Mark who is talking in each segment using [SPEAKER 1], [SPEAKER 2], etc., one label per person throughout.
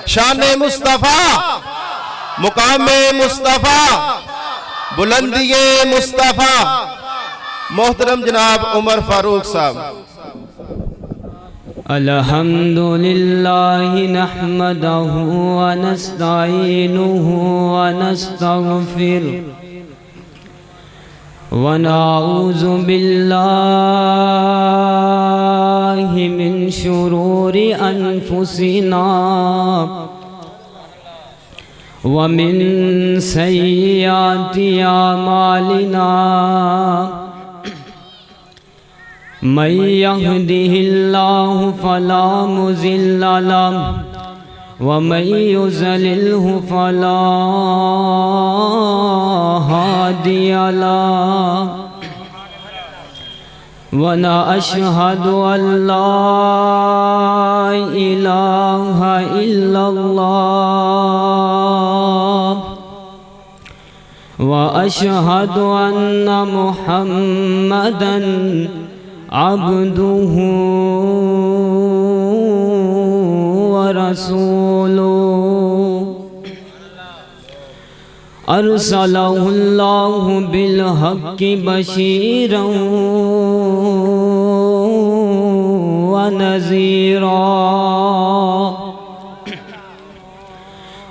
[SPEAKER 1] شان مصطفیٰ، مقام مصطفیٰ، بلندی مصطفیٰ، محترم جناب عمر فاروق صاحب۔
[SPEAKER 2] الحمدللہ نحمدہ ونستعینہ ونستغفر ونعوذ باللہ من شرور انفسنا ومن سیئات اعمالنا من يهده الله فلا مضل له ومن يضلله فلا هادي له ونشهد أن لا إله إلا الله وأشهد أن محمدًا عبده ورسوله أرسله الله بالحق بشيرا ونذيرا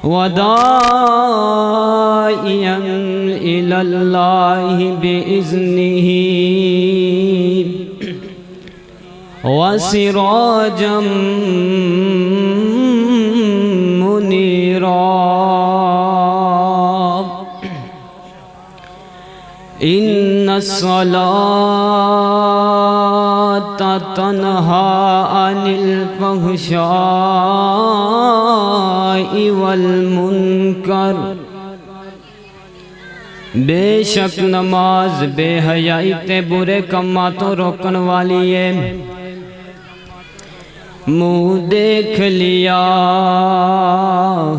[SPEAKER 2] وداعيا إلى الله بإذنه وسراجا منيرا إن الصلاة تنهى عن الفحشاء والمنکر بے شک نماز بے حیائی تے برے کماں تو روکن والی ہے منہ دیکھ لیا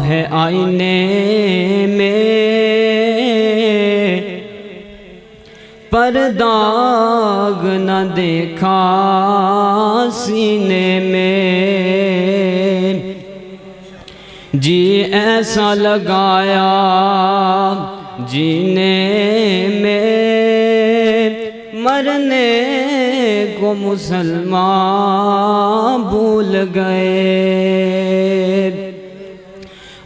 [SPEAKER 2] ہے آئینے میں پر داغ نہ دیکھا سینے میں جی ایسا لگایا جینے میں مرنے کو مسلمان بھول گئے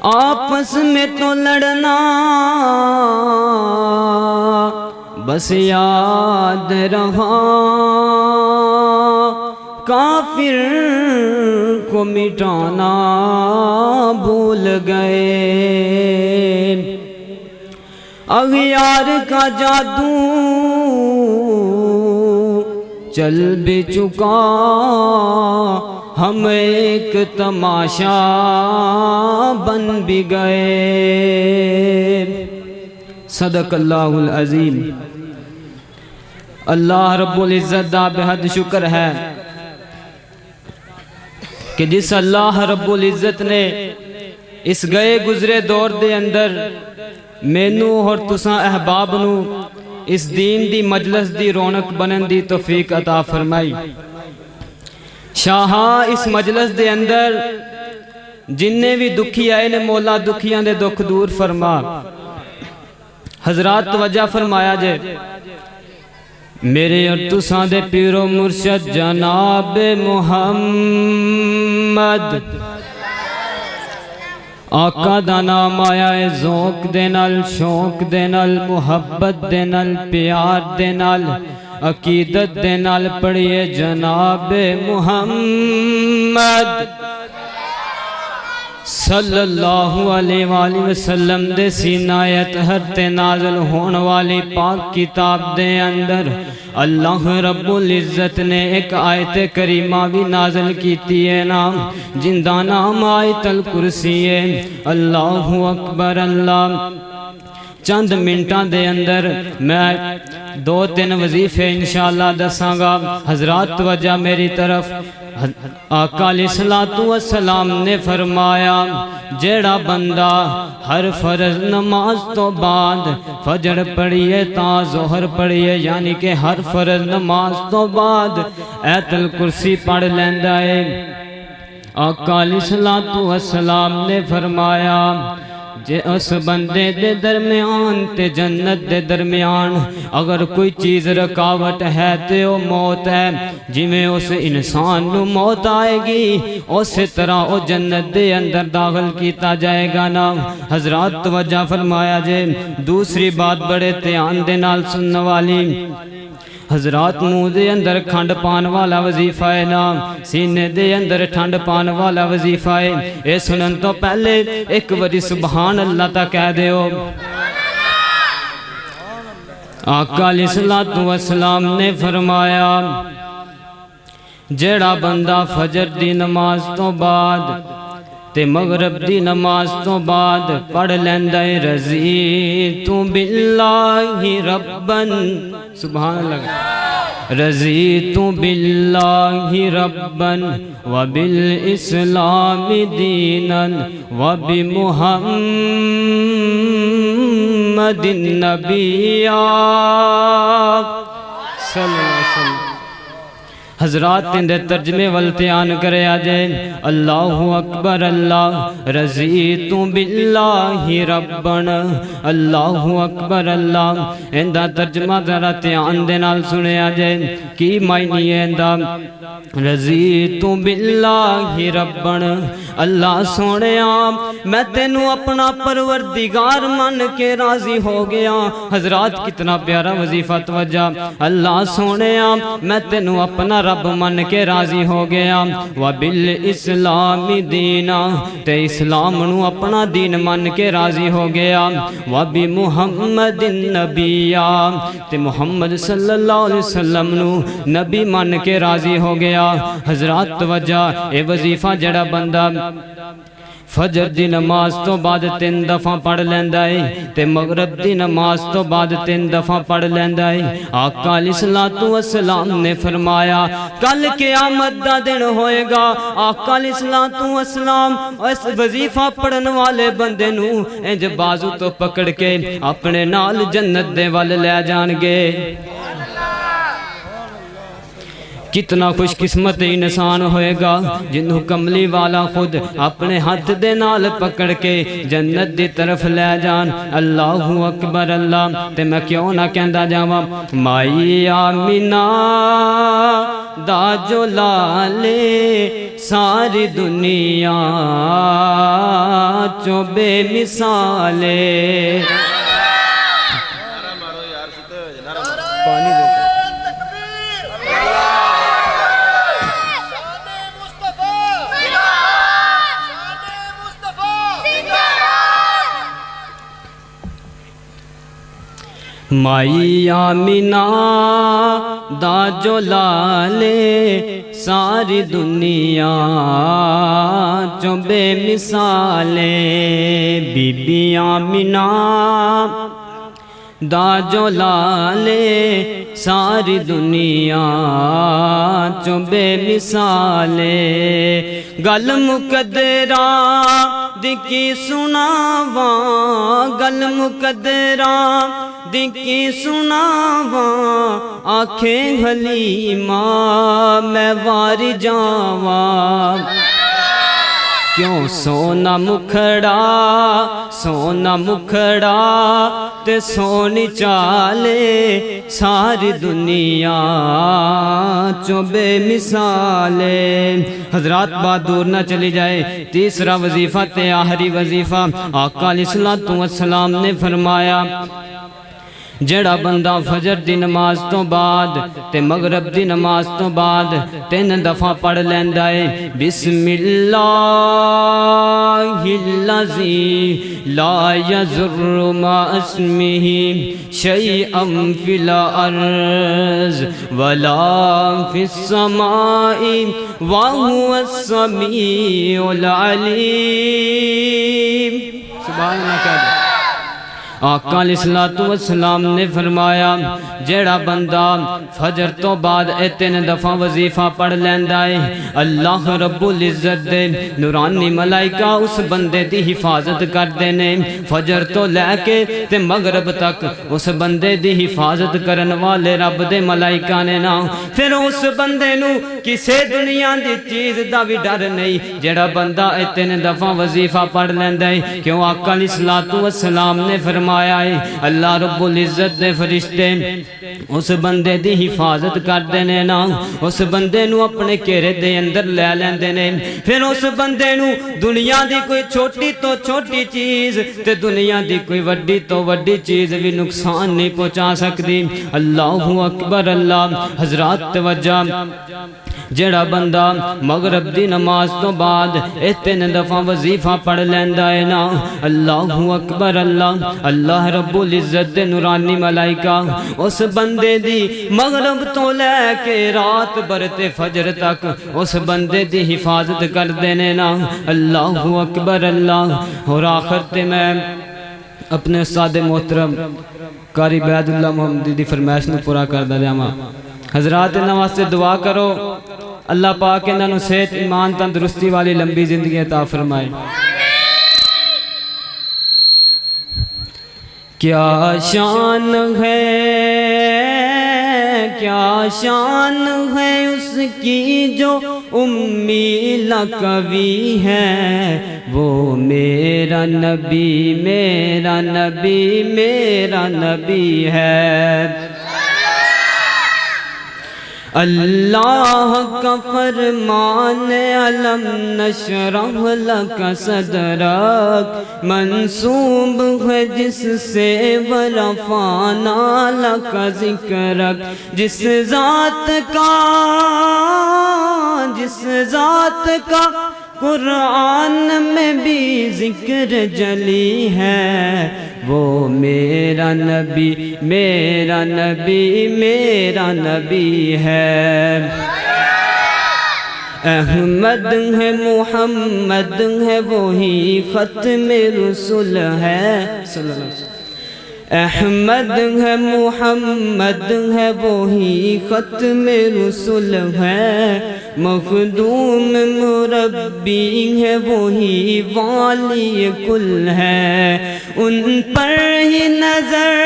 [SPEAKER 2] آپس میں تو لڑنا بس یاد رہا کافر کو مٹانا بھول گئے اغیار کا جادو چل بھی چکا ہم ایک تماشا بن بھی گئے صدق اللہ العظیم اللہ رب العزت دا بہت شکر ہے کہ جس اللہ رب العزت نے اس گئے گزرے دور دے اندر مینوں اور تساں احباب نو اس دین دی مجلس دی رونق بنن دی توفیق عطا فرمائی شاہاں اس مجلس دے اندر جننے بھی دکھی آئے نے مولا دکھیاں دے دکھ دور فرما حضرات توجہ فرمایا جے میرے اور تساں دے پیر و مرشد جناب محمد آقا دا نام آیا ہے ذوق دے نال شوق دے نال محبت دے نال پیار دے نال عقیدت دے نال پڑھئے جناب محمد صلی اللہ علیہ وآلہ وسلم دے سینہ اطہر تے نازل ہون والی پاک کتاب دے اندر اللہ رب العزت نے ایک آیت کریمہ بھی نازل کیتی ہے نام جن دا نام آیت الکرسی ہے اللہ اکبر اللہ چند منٹاں دے اندر میں دو تین وظیفے انشاءاللہ دساں گا حضرات توجہ میری طرف آقا علیہ السلام نے فرمایا جیڑا بندہ ہر فرض نماز تو بعد فجر پڑھئے تا ظہر پڑھئے یعنی کہ ہر فرض نماز تو بعد آیت الکرسی پڑھ لیندہ ہے آقا علیہ الصلوۃ والسلام نے فرمایا جے اس بندے دے درمیان تے جنت دے درمیان اگر کوئی چیز رکاوٹ ہے تے وہ موت ہے، جویں اس انسان نو موت آئے گی اسی طرح وہ جنت دے اندر داخل کیتا جائے گا نا۔ حضرات توجہ فرمایا جے دوسری بات بڑے دھیان دے نال سننے والی، حضرات منہ دے اندر کھنڈ پان والا وظیفہ ہے نا، سینے دے اندر ٹھنڈ پان والا وظیفہ ہے، اے سنن تو پہلے ایک باری سبحان اللہ تا کہہ دیو۔ آقا علیہ الصلوۃ والسلام نے فرمایا جیڑا بندہ فجر دی نماز تو بعد تے مغرب دی نماز تو بعد پڑھ لیندا ہے رضیت باللہ ربن، سبحان اللہ، رضیت باللہ ربن وبالاسلام دینا وبمحمد النبیّ صلی اللہ علیہ وسلم۔ حضرات اندے ترجمے والتیان کرے آجے اللہ اکبر اللہ رضیت باللہ ربنا، اللہ اکبر اللہ اندہ ترجمہ ذرا تیان دے نال سنے آجے کی معنی ہے اندہ رضیت باللہ ربنا، اللہ سونے میں تینوں اپنا پروردگار من کے راضی ہو گیا۔ حضرات کتنا پیارا وظیفہ، توجہ، اللہ سونے میں تینوں اپنا رب من کے راضی ہو گیا، وبالاسلام دینا تے اسلام نو اپنا دین من کے راضی ہو گیا، وبمحمد النبی تے محمد صلی اللہ علیہ وسلم نو نبی من کے راضی ہو گیا۔ حضرات توجہ، اے وظیفہ جڑا بندہ فجر دی نماز تو بعد 3 دفعہ پڑھ لیندا ہے تے مغرب دی نماز تو بعد 3 دفعہ پڑھ لیندا ہے، آقا علیہ الصلوۃ والسلام نے فرمایا کل قیامت دا دن ہوئے گا، آقا علیہ الصلوۃ والسلام اس وظیفہ پڑھن والے بندے نو انج بازو تو پکڑ کے اپنے نال جنت دے ول لے جان گے۔ کتنا خوش قسمت انسان ہوئے گا جنہوں کملی والا خود اپنے ہاتھ دے نال پکڑ کے جنت دی طرف لے جان۔ اللہ اکبر اللہ، تے میں کیوں نہ کہندا جاواں مائی آمینہ دا جو لالے ساری دنیا چو بے مثالے۔ پانی دو مائی آمینہ دا جو لالے ساری دنیا چو بے مثالے، بی بی آمینہ دا جو لالے ساری دنیا چو بے مثالے، گل مقدرہ دی کی سناواں، گل مقدرہ دی کی سناواں، آنکھیں حلیمہ میں واری جاواں، کیوں سونا مکھڑا سونا مکھڑا تے سونی چالے ساری دنیا چو بے مثالے۔ حضرات بات دور نہ چلی جائے، تیسرا وظیفہ تے آخری وظیفہ آقا علیہ الصلوۃ والسلام نے فرمایا جڑا بندہ فجر دی نماز تو بعد تے مغرب دی نماز تو بعد 3 دفعہ پڑھ لیندا ہے بسم اللہ الذی لا یضر مع اسمہ شیئا فی الارض ولا فی السماء وہو السمیع العلیم۔ سبحان اللہ کہہ دے آقا علیہ الصلوۃ والسلام نے فرمایا جیڑا بندہ فجر تو بعد اے 3 دفعہ وظیفہ پڑھ لیندا ہے اللہ رب العزت دے نورانی ملائکہ اس بندے دی حفاظت کردے نے فجر تو لے کے تے مغرب تک اس بندے دی حفاظت کرن والے رب دے ملائکہ نے نا پھر اس بندے نو کسے دنیا دی چیز دا بھی ڈر نہیں جیڑا بندہ اے 3 دفعہ وظیفہ پڑھ لیندا ہے کیوں آقا علیہ الصلوۃ والسلام نے فرمایا ہے اللہ رب العزت دے فرشتے اس بندے دی حفاظت کردے نے نا اس بندے نو اپنے گھیرے دے اندر لے لیندے نے پھر اس بندے نو دنیا دی کوئی چھوٹی تو چھوٹی چیز تے دنیا دی کوئی وڈی تو وڈی چیز بھی نقصان نہیں پہنچا سکتی اللہ اکبر اللہ حضرات توجہ جڑا بندہ مغرب دی نماز تو بعد 3 دفعہ وظیفہ پڑھ لیندا ہے نا اللہ اکبر اللہ اللہ رب العزت دے نورانی ملائکہ اس بندے دی مغرب تو لے کے رات بھر تے فجر تک اس بندے دی حفاظت کردے نے نا اللہ اکبر اللہ اور آخر تے میں اپنے استاد محترم قاری بیعت اللہ محمدی دی فرمائش نو پورا کردہ جاواں حضرات انہاں واسطے دعا کرو اللہ پاک انہاں نو صحت ایمان تندرستی والی لمبی زندگی عطا فرمائے کیا شان ہے اس کی جو امی لقبی ہے وہ میرا نبی میرا نبی میرا نبی ہے اللہ کا فرمان علم نشرح لک صدرک منصوب ہے جس سے ورفعنا لک ذکرک جس ذات کا قرآن میں بھی ذکر جلی ہے وہ میرا نبی میرا نبی میرا نبی ہے احمد ہے محمد ہے وہی ختم رسول ہے صلی اللہ علیہ وسلم احمد ہے محمد ہے وہی ختم رسول ہے مخدوم مربی ہے وہی والی کل ہے ان پر ہی نظر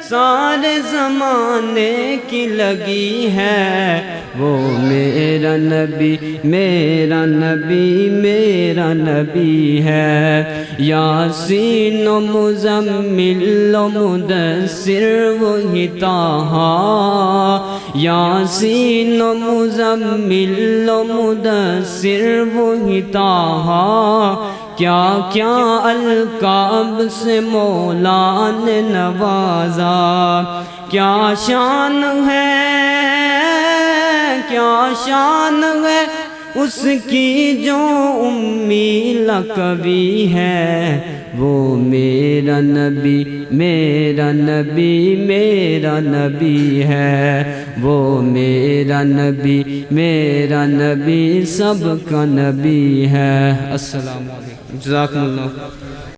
[SPEAKER 2] سارے زمانے کی لگی ہے وہ میرا نبی میرا نبی میرا نبی ہے یاسین و مزمل و مدثر وہی طٰہٰ یاسین و مزمل و مدثر وہی طٰہٰ کیا کیا القاب سے مولا نے نوازا کیا شان ہے اس کی جو امی لقبی ہے وہ میرا نبی میرا نبی میرا نبی ہے وہ میرا نبی میرا نبی سب کا نبی ہے السلام علیکم جزاکم اللہ